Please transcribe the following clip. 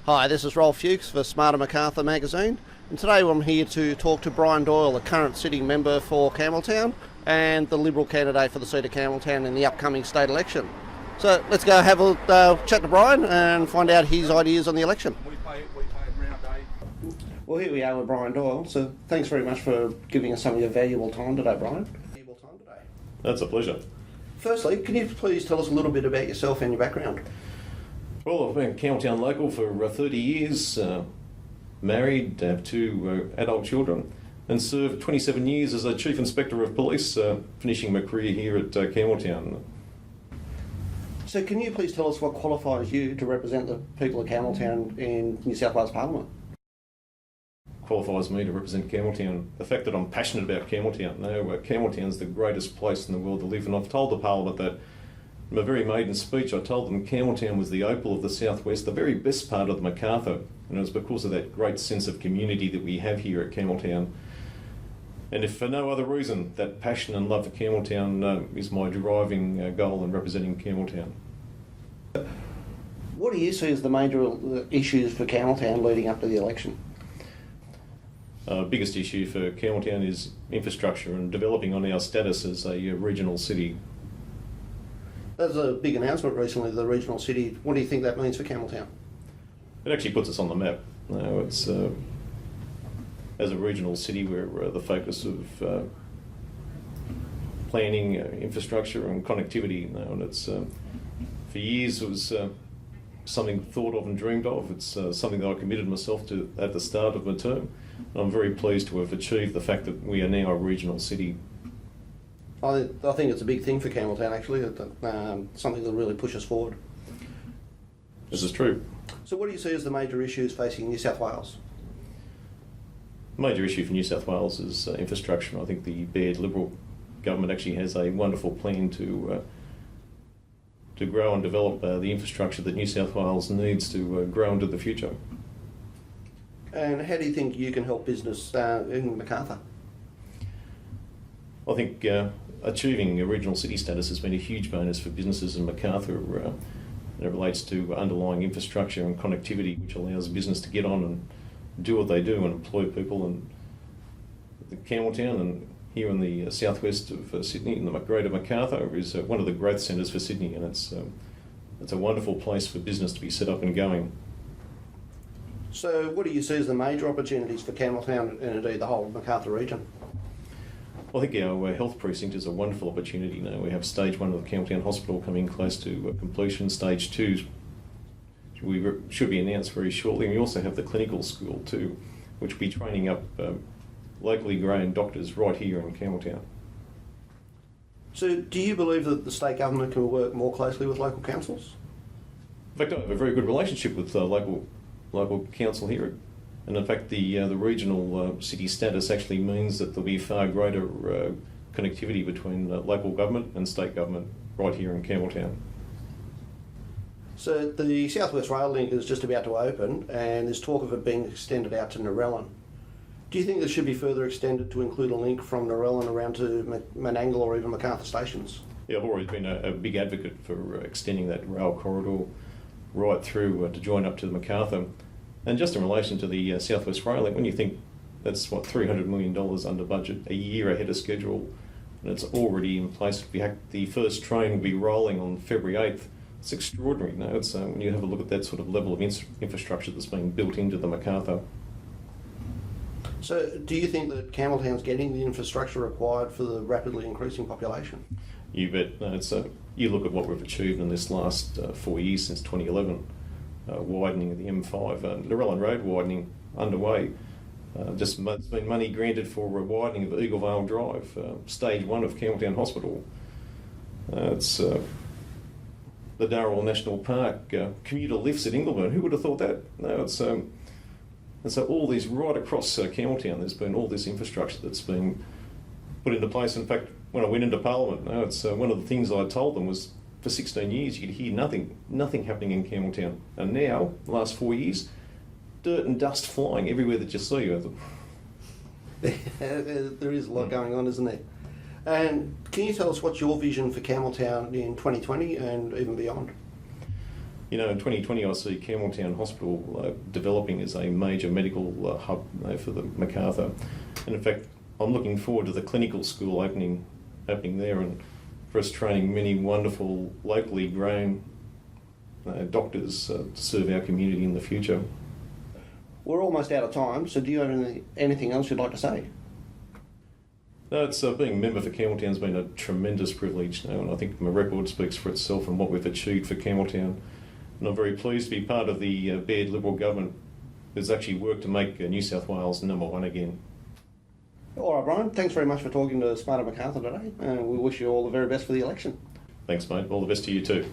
Hi, this is Rolf Fuchs for Smarter Macarthur magazine, and today I'm here to talk to Bryan Doyle, the current sitting member for Campbelltown and the Liberal candidate for the seat of Campbelltown in the upcoming state election. So let's go have a chat to Bryan and find out his ideas on the election. We pay round day. Well, here we are with Bryan Doyle, so thanks very much for giving us some of your valuable time today, Bryan. That's a pleasure. Firstly, can you please tell us a little bit about yourself and your background? Well, I've been Campbelltown local for 30 years, married, have two adult children, and served 27 years as a Chief Inspector of Police, finishing my career here at Campbelltown. So can you please tell us what qualifies you to represent the people of Campbelltown in New South Wales Parliament? Qualifies me to represent Campbelltown. The fact that I'm passionate about Campbelltown. Now, Campbelltown's the greatest place in the world to live, and I've told the Parliament that in my very maiden speech, I told them Campbelltown was the opal of the southwest, the very best part of the Macarthur, and it was because of that great sense of community that we have here at Campbelltown. And if for no other reason, that passion and love for Campbelltown is my driving goal in representing Campbelltown. What do you see as the major issues for Campbelltown leading up to the election? Biggest issue for Campbelltown is infrastructure and developing on our status as a regional city. There's a big announcement recently, the regional city. What do you think that means for Campbelltown? It actually puts us on the map. Now, it's as a regional city, we're the focus of planning, infrastructure and connectivity now, and it's for years it was something thought of and dreamed of. It's something that I committed myself to at the start of my term. I'm very pleased to have achieved the fact that we are now a regional city. I think it's a big thing for Campbelltown, actually, something that really pushes forward. This is true. So what do you see as the major issues facing New South Wales? The major issue for New South Wales is infrastructure. I think the Baird Liberal government actually has a wonderful plan to grow and develop the infrastructure that New South Wales needs to grow into the future. And how do you think you can help business in Macarthur? I think achieving a regional city status has been a huge bonus for businesses in Macarthur. And it relates to underlying infrastructure and connectivity, which allows business to get on and do what they do and employ people. And Campbelltown and here in the southwest of Sydney, in the greater Macarthur, is one of the growth centres for Sydney, and it's a wonderful place for business to be set up and going. So what do you see as the major opportunities for Campbelltown and indeed the whole Macarthur region? I think our health precinct is a wonderful opportunity now. We have stage 1 of the Campbelltown Hospital coming close to completion. Stage 2 should be announced very shortly. And we also have the clinical school too, which will be training up locally grown doctors right here in Campbelltown. So do you believe that the state government can work more closely with local councils? In fact, I have a very good relationship with local council here. And in fact, the regional city status actually means that there'll be far greater connectivity between local government and state government right here in Campbelltown. So the South West Rail Link is just about to open, and there's talk of it being extended out to Narellan. Do you think this should be further extended to include a link from Narellan around to Menangle or even Macarthur stations? Yeah, I've always been a big advocate for extending that rail corridor right through to join up to the Macarthur. And just in relation to the South West Rail Link, when you think that's $300 million under budget, a year ahead of schedule, and it's already in place. The first train will be rolling on February 8th. It's extraordinary. No, it's when you have a look at that sort of level of infrastructure that's being built into the Macarthur. So do you think that Campbelltown's getting the infrastructure required for the rapidly increasing population? You bet. No, you look at what we've achieved in this last 4 years since 2011. Widening of the M5, Narellan Road widening underway. There's been money granted for widening of Eagle Vale Drive, stage 1 of Campbelltown Hospital. It's the Darrell National Park, commuter lifts at Ingleburn. Who would have thought that? No, and so all these right across Campbelltown, there's been all this infrastructure that's been put into place. In fact, when I went into Parliament, one of the things I told them was, for 16 years, you'd hear nothing happening in Campbelltown. And now, the last 4 years, dirt and dust flying everywhere that you see. There is a lot going on, isn't there? And can you tell us what's your vision for Campbelltown in 2020 and even beyond? You know, in 2020 I see Campbelltown Hospital developing as a major medical hub for the Macarthur. And in fact, I'm looking forward to the clinical school opening there, and for us training many wonderful locally grown doctors to serve our community in the future. We're almost out of time, so do you have anything else you'd like to say? No, it's being a member for Campbelltown has been a tremendous privilege now, and I think my record speaks for itself and what we've achieved for Campbelltown. And I'm very pleased to be part of the Baird Liberal government that's actually worked to make New South Wales #1 again. All right, Bryan, thanks very much for talking to Smarter Macarthur today, and we wish you all the very best for the election. Thanks, mate. All the best to you too.